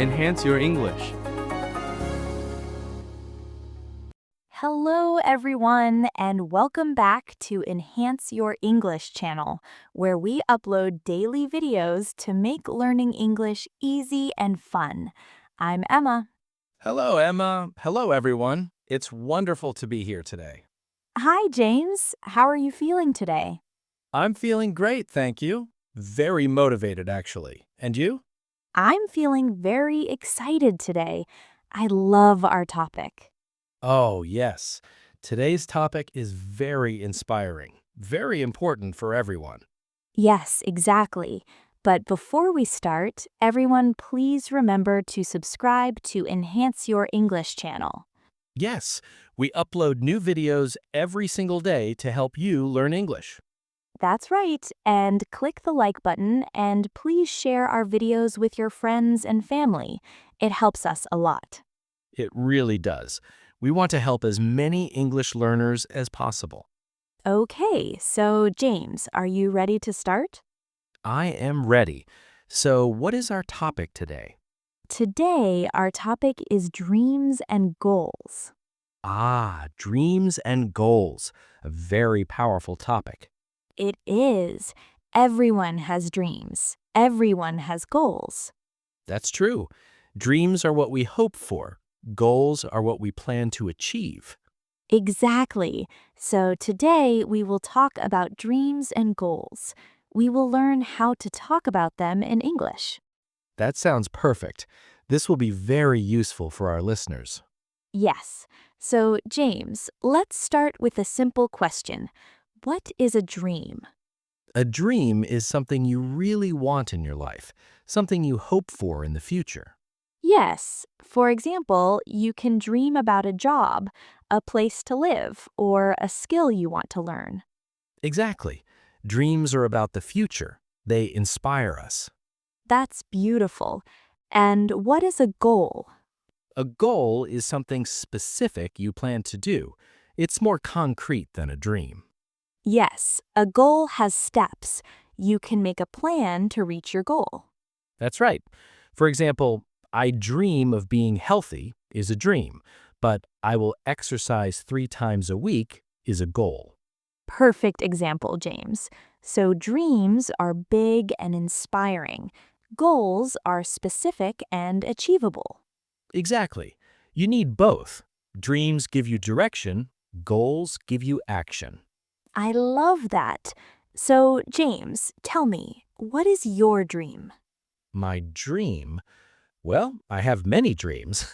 Enhance your English. Hello, everyone, and welcome back to Enhance Your English channel, where we upload daily videos to make learning English easy and fun. I'm Emma. Hello, Emma. Hello, everyone. It's wonderful to be here today. Hi, James. How are you feeling today? I'm feeling great, thank you. Very motivated, actually. And you? I'm feeling very excited today. I love our topic. Oh, yes. Today's topic is very inspiring, very important for everyone. Yes, exactly. But before we start, everyone please remember to subscribe to Enhance Your English channel. Yes, we upload new videos every single day to help you learn English. That's right, and click the like button and please share our videos with your friends and family. It helps us a lot. It really does. We want to help as many English learners as possible. Okay, so James, are you ready to start? I am ready. So, what is our topic today? Today, our topic is dreams and goals. Ah, dreams and goals. A very powerful topic. It is. Everyone has dreams. Everyone has goals. That's true. Dreams are what we hope for. Goals are what we plan to achieve. Exactly. So today we will talk about dreams and goals. We will learn how to talk about them in English. That sounds perfect. This will be very useful for our listeners. Yes. So, James, let's start with a simple question. What is a dream? A dream is something you really want in your life, something you hope for in the future. Yes. For example, you can dream about a job, a place to live, or a skill you want to learn. Exactly. Dreams are about the future. They inspire us. That's beautiful. And what is a goal? A goal is something specific you plan to do. It's more concrete than a dream. Yes, a goal has steps. You can make a plan to reach your goal. That's right. For example, I dream of being healthy is a dream, but I will exercise 3 times a week is a goal. Perfect example, James. So dreams are big and inspiring. Goals are specific and achievable. Exactly. You need both. Dreams give you direction, goals give you action. I love that. So, James, tell me, what is your dream? My dream? Well, I have many dreams.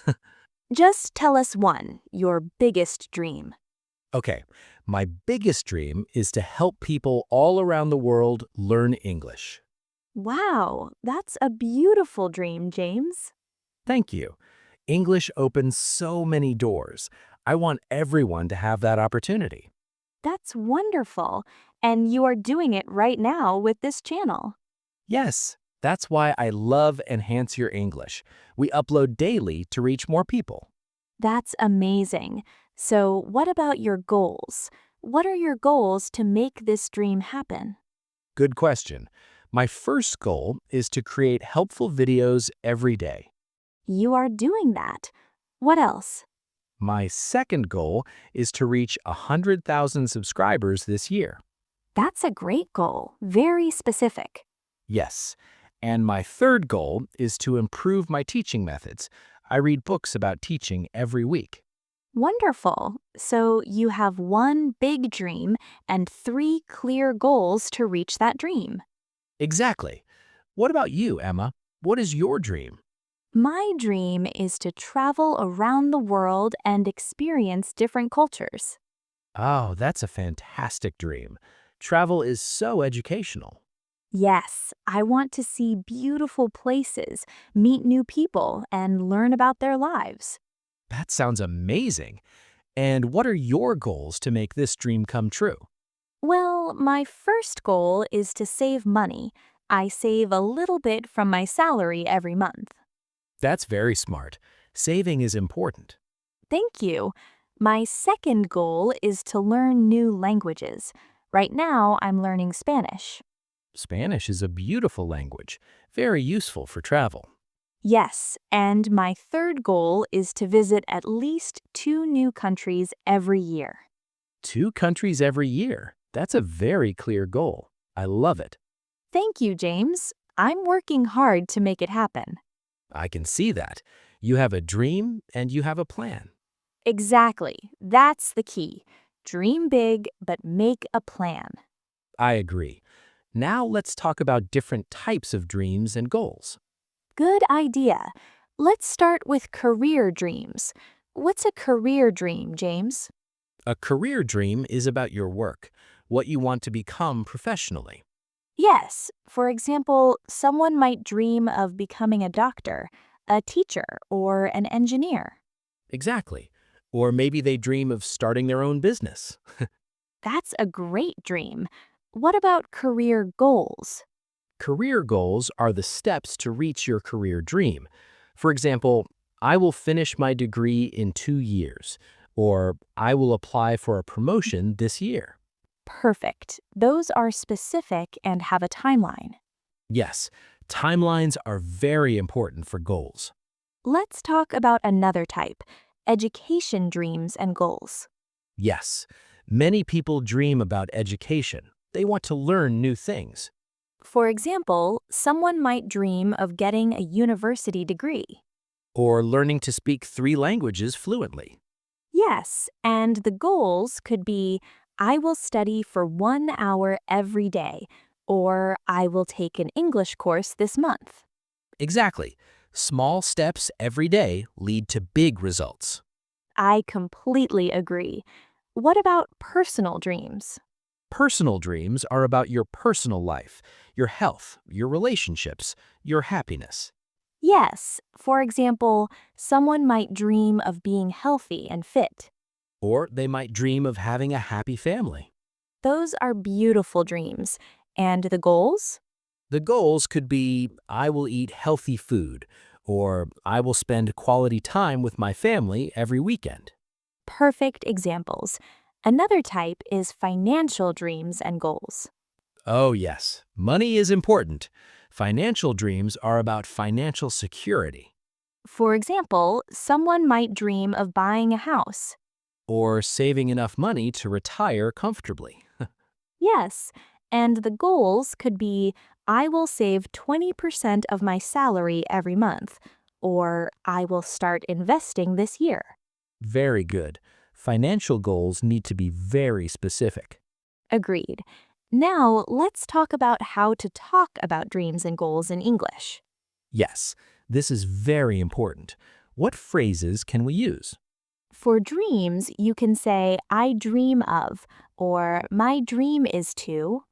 Just tell us one, your biggest dream. Okay, my biggest dream is to help people all around the world learn English. Wow, that's a beautiful dream, James. Thank you. English opens so many doors. I want everyone to have that opportunity. That's wonderful. And you are doing it right now with this channel. Yes, that's why I love Enhance Your English. We upload daily to reach more people. That's amazing. So, what about your goals? What are your goals to make this dream happen? Good question. My first goal is to create helpful videos every day. You are doing that. What else? My second goal is to reach 100,000 subscribers this year. That's a great goal. Very specific. Yes. And my third goal is to improve my teaching methods. I read books about teaching every week. Wonderful. So, you have one big dream and three clear goals to reach that dream. Exactly. What about you, Emma? What is your dream? My dream is to travel around the world and experience different cultures. Oh, that's a fantastic dream. Travel is so educational. Yes, I want to see beautiful places, meet new people, and learn about their lives. That sounds amazing. And what are your goals to make this dream come true? Well, my first goal is to save money. I save a little bit from my salary every month. That's very smart. Saving is important. Thank you. My second goal is to learn new languages. Right now, I'm learning Spanish. Spanish is a beautiful language, very useful for travel. Yes, and my third goal is to visit at least 2 new countries every year. 2 countries every year. That's a very clear goal. I love it. Thank you, James. I'm working hard to make it happen. I can see that. You have a dream and you have a plan. Exactly. That's the key. Dream big, but make a plan. I agree. Now let's talk about different types of dreams and goals. Good idea. Let's start with career dreams. What's a career dream, James? A career dream is about your work, what you want to become professionally. Yes, for example, someone might dream of becoming a doctor, a teacher, or an engineer. Exactly. Or maybe they dream of starting their own business. That's a great dream. What about career goals? Career goals are the steps to reach your career dream. For example, I will finish my degree in 2 years, or I will apply for a promotion this year. Perfect. Those are specific and have a timeline. Yes, timelines are very important for goals. Let's talk about another type, education dreams and goals. Yes, many people dream about education. They want to learn new things. For example, someone might dream of getting a university degree. Or learning to speak 3 languages fluently. Yes, and the goals could be I will study for 1 hour every day, or I will take an English course this month. Exactly. Small steps every day lead to big results. I completely agree. What about personal dreams? Personal dreams are about your personal life, your health, your relationships, your happiness. Yes, for example, someone might dream of being healthy and fit. Or they might dream of having a happy family. Those are beautiful dreams. And the goals? The goals could be I will eat healthy food, or I will spend quality time with my family every weekend. Perfect examples. Another type is financial dreams and goals. Oh, yes, money is important. Financial dreams are about financial security, For example, someone might dream of buying a house. or saving enough money to retire comfortably. Yes, and the goals could be I will save 20% of my salary every month, or I will start investing this year. Very good. Financial goals need to be very specific. Agreed. Now, let's talk about how to talk about dreams and goals in English. Yes, this is very important. What phrases can we use? For dreams, you can say, I dream of, or my dream is to.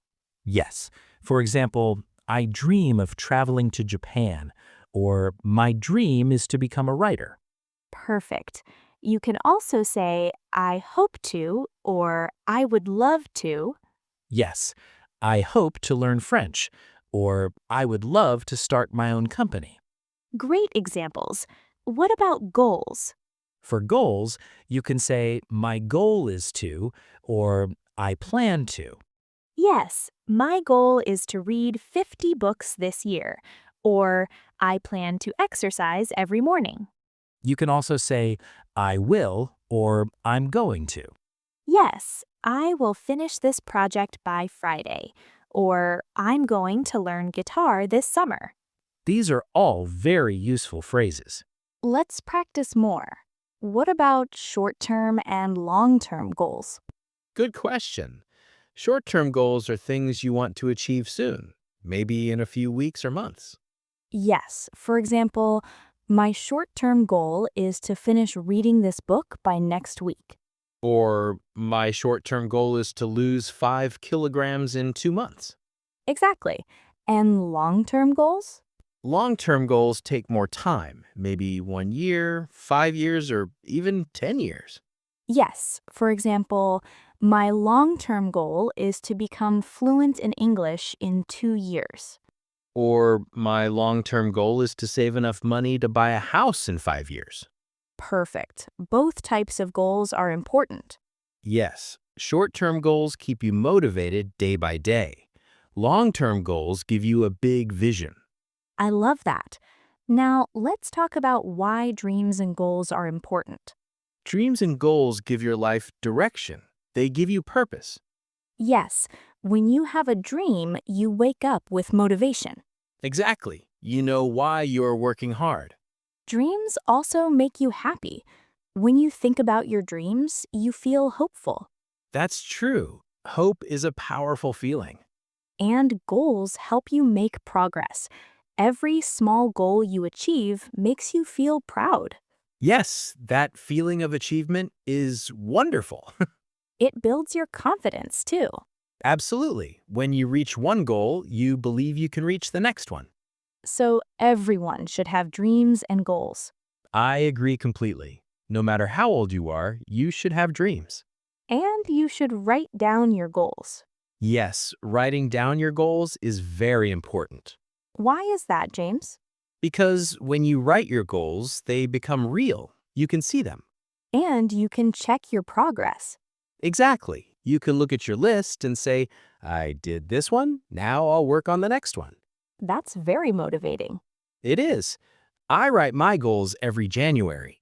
Yes. For example, I dream of traveling to Japan, or my dream is to become a writer. Perfect. You can also say, I hope to, or I would love to. Yes, I hope to learn French, or I would love to start my own company. Great examples. What about goals? For goals, you can say, my goal is to, or I plan to. Yes, my goal is to read 50 books this year, or I plan to exercise every morning. You can also say, I will, or I'm going to. Yes, I will finish this project by Friday, or I'm going to learn guitar this summer. These are all very useful phrases. Let's practice more. What about short-term and long-term goals? Good question. Short-term goals are things you want to achieve soon, maybe in a few weeks or months. Yes, for example, my short-term goal is to finish reading this book by next week. Or my short-term goal is to lose 5 kilograms in 2 months. Exactly. And long-term goals? Long-term goals take more time, maybe 1 year, 5 years, or even 10 years. Yes, for example, my long-term goal is to become fluent in English in 2 years. Or my long-term goal is to save enough money to buy a house in 5 years. Perfect. Both types of goals are important. Yes, short-term goals keep you motivated day by day. Long-term goals give you a big vision. I love that. Now, let's talk about why dreams and goals are important. Dreams and goals give your life direction. They give you purpose. Yes, when you have a dream, you wake up with motivation. Exactly. You know why you're working hard. Dreams also make you happy. When you think about your dreams, you feel hopeful. That's true. Hope is a powerful feeling. And goals help you make progress. Every small goal you achieve makes you feel proud. Yes, that feeling of achievement is wonderful. It builds your confidence too. Absolutely. When you reach one goal, you believe you can reach the next one. So everyone should have dreams and goals. I agree completely. No matter how old you are, you should have dreams. And you should write down your goals. Yes, writing down your goals is very important. Why is that, James? Because when you write your goals, they become real. You can see them. And you can check your progress. Exactly. You can look at your list and say, I did this one, now I'll work on the next one. That's very motivating. It is. I write my goals every January.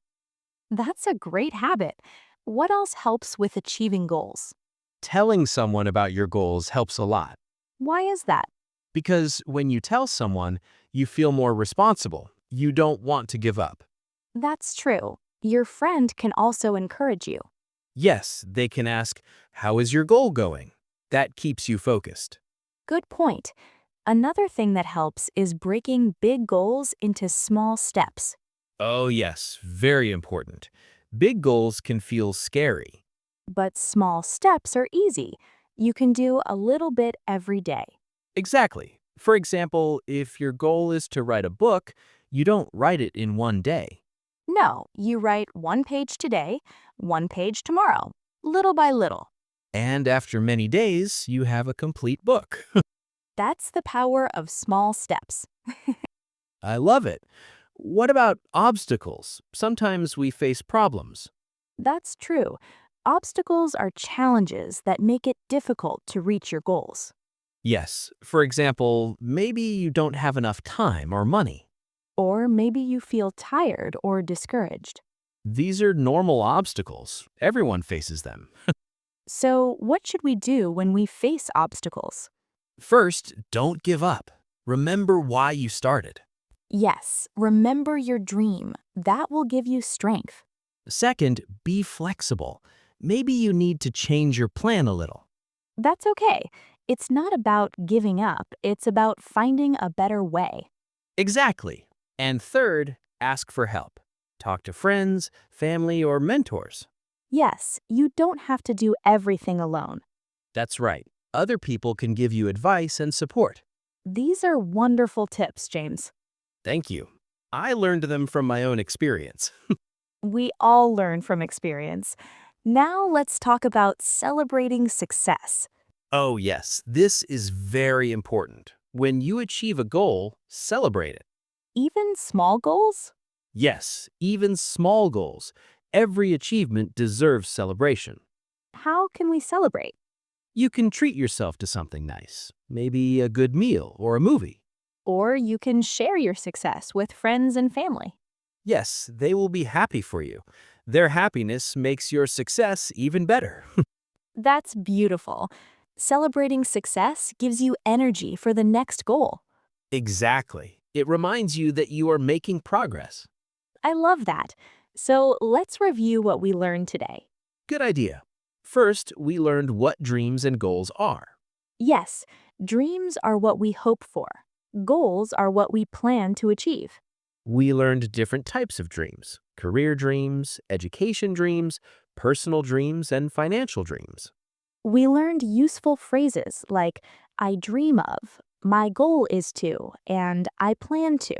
That's a great habit. What else helps with achieving goals? Telling someone about your goals helps a lot. Why is that? Because when you tell someone, you feel more responsible. You don't want to give up. That's true. Your friend can also encourage you. Yes, they can ask, how is your goal going? That keeps you focused. Good point. Another thing that helps is breaking big goals into small steps. Oh yes, very important. Big goals can feel scary. But small steps are easy. You can do a little bit every day. Exactly. For example, if your goal is to write a book, you don't write it in one day. No, you write one page today, one page tomorrow, little by little. And after many days, you have a complete book. That's the power of small steps. I love it. What about obstacles? Sometimes we face problems. That's true. Obstacles are challenges that make it difficult to reach your goals. Yes, for example, maybe you don't have enough time or money. Or maybe you feel tired or discouraged. These are normal obstacles. Everyone faces them. So, what should we do when we face obstacles? First, don't give up. Remember why you started. Yes, remember your dream. That will give you strength. Second, be flexible. Maybe you need to change your plan a little. That's okay. It's not about giving up, it's about finding a better way. Exactly. And third, ask for help. Talk to friends, family, or mentors. Yes, you don't have to do everything alone. That's right. Other people can give you advice and support. These are wonderful tips, James. Thank you. I learned them from my own experience. We all learn from experience. Now let's talk about celebrating success. Oh yes, this is very important. When you achieve a goal, celebrate it. Even small goals? Yes, even small goals. Every achievement deserves celebration. How can we celebrate? You can treat yourself to something nice, maybe a good meal or a movie. Or you can share your success with friends and family. Yes, they will be happy for you. Their happiness makes your success even better. That's beautiful. Celebrating success gives you energy for the next goal. Exactly. It reminds you that you are making progress. I love that. So let's review what we learned today. Good idea. First, we learned what dreams and goals are. Yes, dreams are what we hope for. Goals are what we plan to achieve. We learned different types of dreams: career dreams, education dreams, personal dreams, and financial dreams. We learned useful phrases like, I dream of, my goal is to, and I plan to.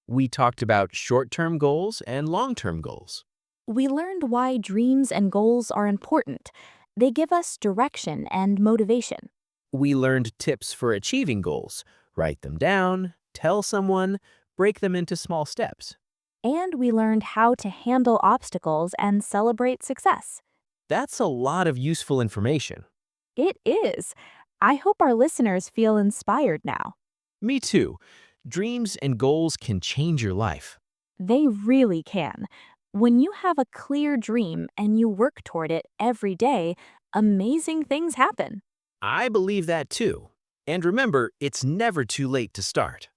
We talked about short-term goals and long-term goals. We learned why dreams and goals are important. They give us direction and motivation. We learned tips for achieving goals. Write them down, tell someone, break them into small steps. And we learned how to handle obstacles and celebrate success. That's a lot of useful information. It is. I hope our listeners feel inspired now. Me too. Dreams and goals can change your life. They really can. When you have a clear dream and you work toward it every day, amazing things happen. I believe that too. And remember, it's never too late to start.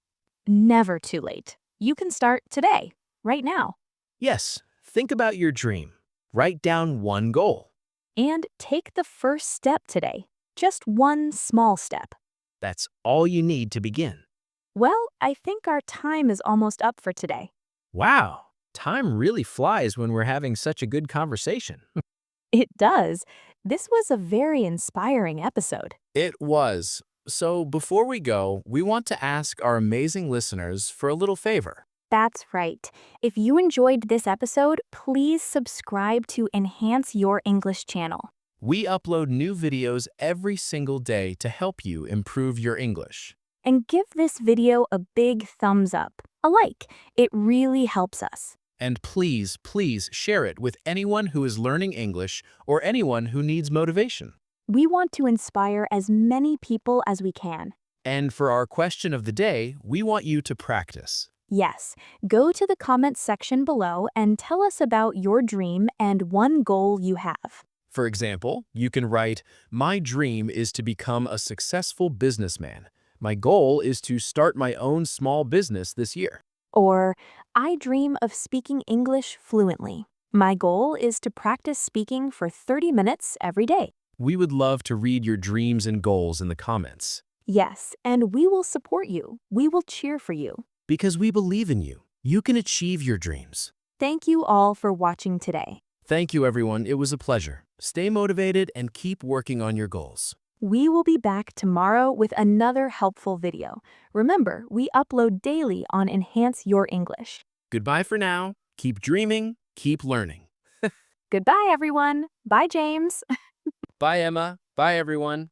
Never too late. You can start today, right now, Yes, think about your dream. Write down one goal. and take the first step today. Just one small step. That's all you need to begin. Well, I think our time is almost up for today. Wow, time really flies when we're having such a good conversation. It does. This was a very inspiring episode. It was. So before we go, we want to ask our amazing listeners for a little favor. That's right. If you enjoyed this episode, please subscribe to Enhance Your English channel. We upload new videos every single day to help you improve your English. And give this video a big thumbs up, a like. It really helps us. And please, please share it with anyone who is learning English or anyone who needs motivation. We want to inspire as many people as we can. And for our question of the day, we want you to practice. Yes, go to the comments section below and tell us about your dream and one goal you have. For example, you can write, "My dream is to become a successful businessman. My goal is to start my own small business this year." Or, I dream of speaking English fluently. My goal is to practice speaking for 30 minutes every day. We would love to read your dreams and goals in the comments. Yes, and we will support you. We will cheer for you. Because we believe in you. You can achieve your dreams. Thank you all for watching today. Thank you, everyone. It was a pleasure. Stay motivated and keep working on your goals. We will be back tomorrow with another helpful video. Remember, we upload daily on Enhance Your English. Goodbye for now. Keep dreaming, keep learning. Goodbye, everyone. Bye, James. Bye, Emma. Bye, everyone.